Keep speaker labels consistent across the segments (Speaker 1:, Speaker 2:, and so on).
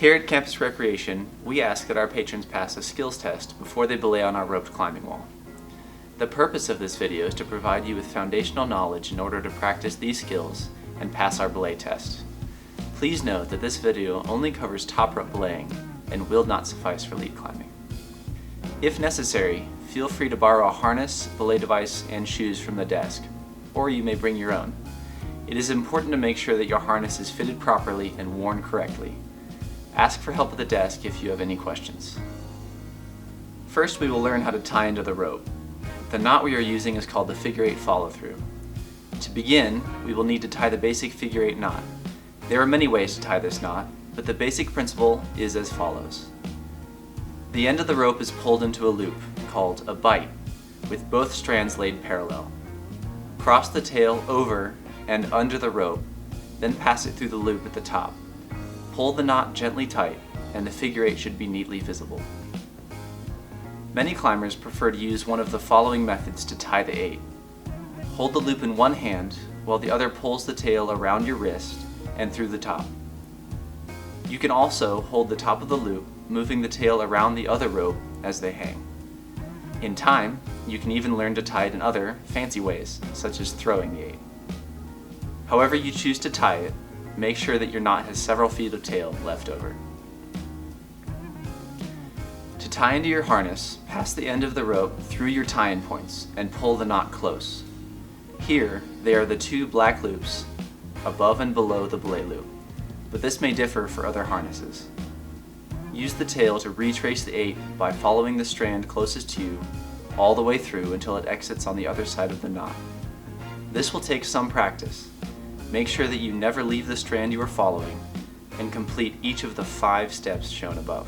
Speaker 1: Here at Campus Recreation, we ask that our patrons pass a skills test before they belay on our roped climbing wall. The purpose of this video is to provide you with foundational knowledge in order to practice these skills and pass our belay test. Please note that this video only covers top rope belaying and will not suffice for lead climbing. If necessary, feel free to borrow a harness, belay device, and shoes from the desk, or you may bring your own. It is important to make sure that your harness is fitted properly and worn correctly. Ask for help at the desk if you have any questions. First, we will learn how to tie into the rope. The knot we are using is called the figure 8 follow-through. To begin, we will need to tie the basic figure 8 knot. There are many ways to tie this knot, but the basic principle is as follows. The end of the rope is pulled into a loop, called a bight, with both strands laid parallel. Cross the tail over and under the rope, then pass it through the loop at the top. Pull the knot gently tight, and the figure 8 should be neatly visible. Many climbers prefer to use one of the following methods to tie the 8. Hold the loop in one hand, while the other pulls the tail around your wrist and through the top. You can also hold the top of the loop, moving the tail around the other rope as they hang. In time, you can even learn to tie it in other, fancy ways, such as throwing the 8. However you choose to tie it, make sure that your knot has several feet of tail left over. To tie into your harness, pass the end of the rope through your tie-in points and pull the knot close. Here, they are the two black loops above and below the belay loop, but this may differ for other harnesses. Use the tail to retrace the 8 by following the strand closest to you all the way through until it exits on the other side of the knot. This will take some practice. Make sure that you never leave the strand you are following and complete each of the 5 steps shown above.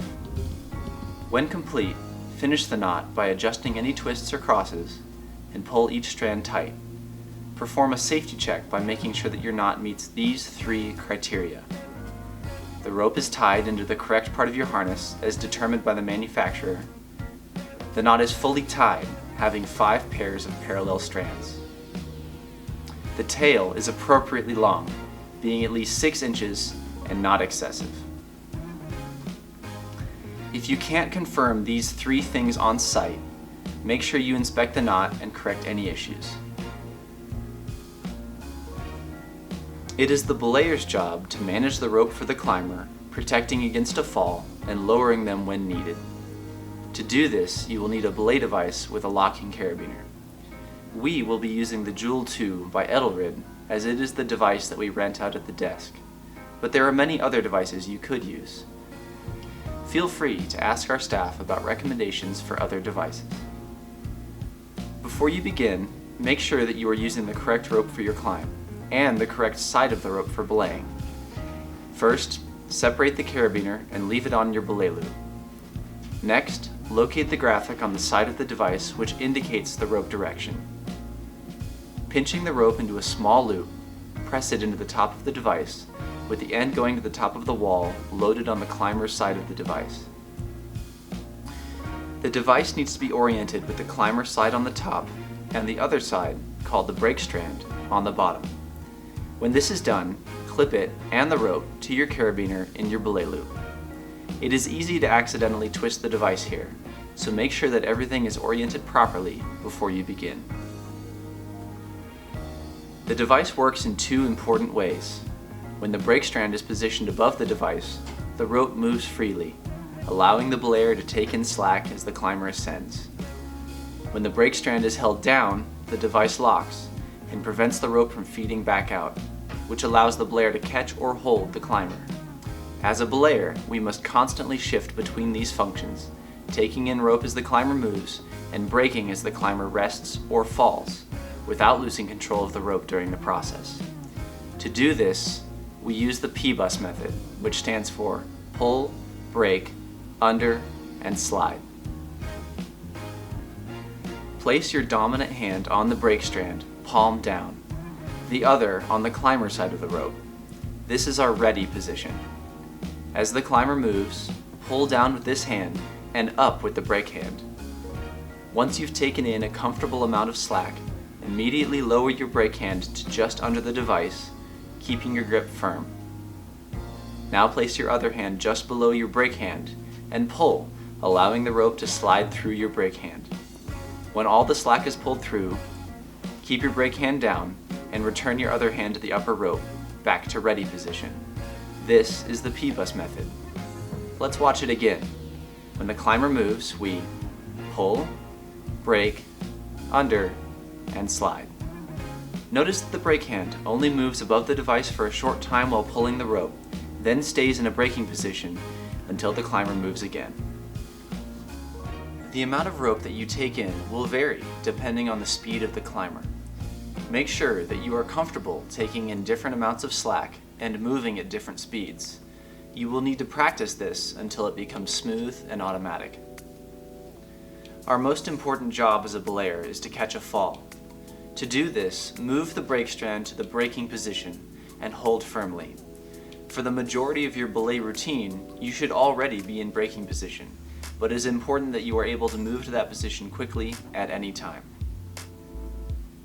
Speaker 1: When complete, finish the knot by adjusting any twists or crosses and pull each strand tight. Perform a safety check by making sure that your knot meets these 3 criteria. The rope is tied into the correct part of your harness as determined by the manufacturer. The knot is fully tied, having 5 pairs of parallel strands. The tail is appropriately long, being at least 6 inches and not excessive. If you can't confirm these 3 things on site, make sure you inspect the knot and correct any issues. It is the belayer's job to manage the rope for the climber, protecting against a fall and lowering them when needed. To do this, you will need a belay device with a locking carabiner. We will be using the Jewel 2 by Edelrid, as it is the device that we rent out at the desk, but there are many other devices you could use. Feel free to ask our staff about recommendations for other devices. Before you begin, make sure that you are using the correct rope for your climb, and the correct side of the rope for belaying. First, separate the carabiner and leave it on your belay loop. Next, locate the graphic on the side of the device which indicates the rope direction. Pinching the rope into a small loop, press it into the top of the device, with the end going to the top of the wall loaded on the climber's side of the device. The device needs to be oriented with the climber's side on the top and the other side, called the brake strand, on the bottom. When this is done, clip it and the rope to your carabiner in your belay loop. It is easy to accidentally twist the device here, so make sure that everything is oriented properly before you begin. The device works in 2 important ways. When the brake strand is positioned above the device, the rope moves freely, allowing the belayer to take in slack as the climber ascends. When the brake strand is held down, the device locks and prevents the rope from feeding back out, which allows the belayer to catch or hold the climber. As a belayer, we must constantly shift between these functions, taking in rope as the climber moves and braking as the climber rests or falls, without losing control of the rope during the process. To do this, we use the P-bus method, which stands for pull, brake, under, and slide. Place your dominant hand on the brake strand, palm down, the other on the climber side of the rope. This is our ready position. As the climber moves, pull down with this hand and up with the brake hand. Once you've taken in a comfortable amount of slack, immediately lower your brake hand to just under the device, keeping your grip firm. Now place your other hand just below your brake hand and pull, allowing the rope to slide through your brake hand. When all the slack is pulled through, keep your brake hand down and return your other hand to the upper rope, back to ready position. This is the P-bus method. Let's watch it again. When the climber moves, we pull, brake, under, and slide. Notice that the brake hand only moves above the device for a short time while pulling the rope, then stays in a braking position until the climber moves again. The amount of rope that you take in will vary depending on the speed of the climber. Make sure that you are comfortable taking in different amounts of slack and moving at different speeds. You will need to practice this until it becomes smooth and automatic. Our most important job as a belayer is to catch a fall. To do this, move the brake strand to the braking position and hold firmly. For the majority of your belay routine, you should already be in braking position, but it is important that you are able to move to that position quickly at any time.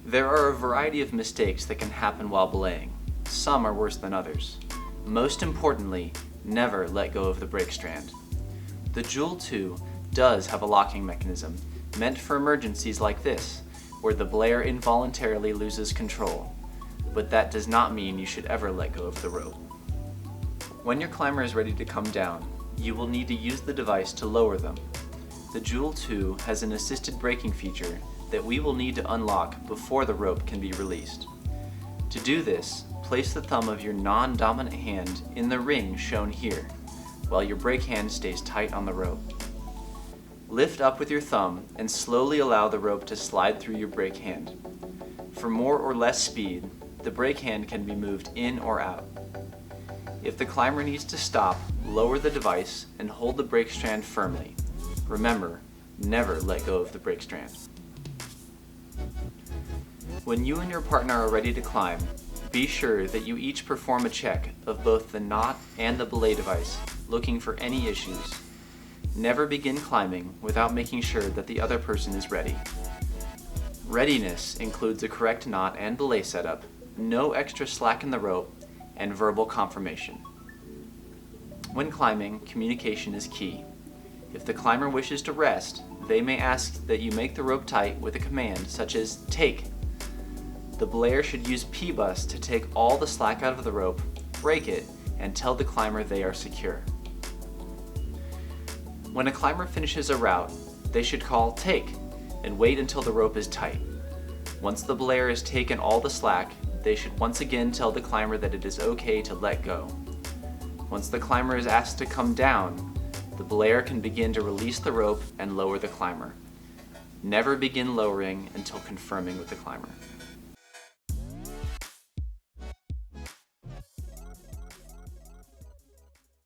Speaker 1: There are a variety of mistakes that can happen while belaying. Some are worse than others. Most importantly, never let go of the brake strand. The Joule 2 does have a locking mechanism meant for emergencies like this, where the belayer involuntarily loses control, but that does not mean you should ever let go of the rope. When your climber is ready to come down, you will need to use the device to lower them. The Joule 2 has an assisted braking feature that we will need to unlock before the rope can be released. To do this, place the thumb of your non-dominant hand in the ring shown here, while your brake hand stays tight on the rope. Lift up with your thumb and slowly allow the rope to slide through your brake hand. For more or less speed, the brake hand can be moved in or out. If the climber needs to stop, lower the device and hold the brake strand firmly. Remember, never let go of the brake strand. When you and your partner are ready to climb, be sure that you each perform a check of both the knot and the belay device, looking for any issues. Never begin climbing without making sure that the other person is ready. Readiness includes a correct knot and belay setup, no extra slack in the rope, and verbal confirmation. When climbing, communication is key. If the climber wishes to rest, they may ask that you make the rope tight with a command such as take. The belayer should use P-bus to take all the slack out of the rope, break it, and tell the climber they are secure. When a climber finishes a route, they should call take and wait until the rope is tight. Once the belayer has taken all the slack, they should once again tell the climber that it is okay to let go. Once the climber is asked to come down, the belayer can begin to release the rope and lower the climber. Never begin lowering until confirming with the climber.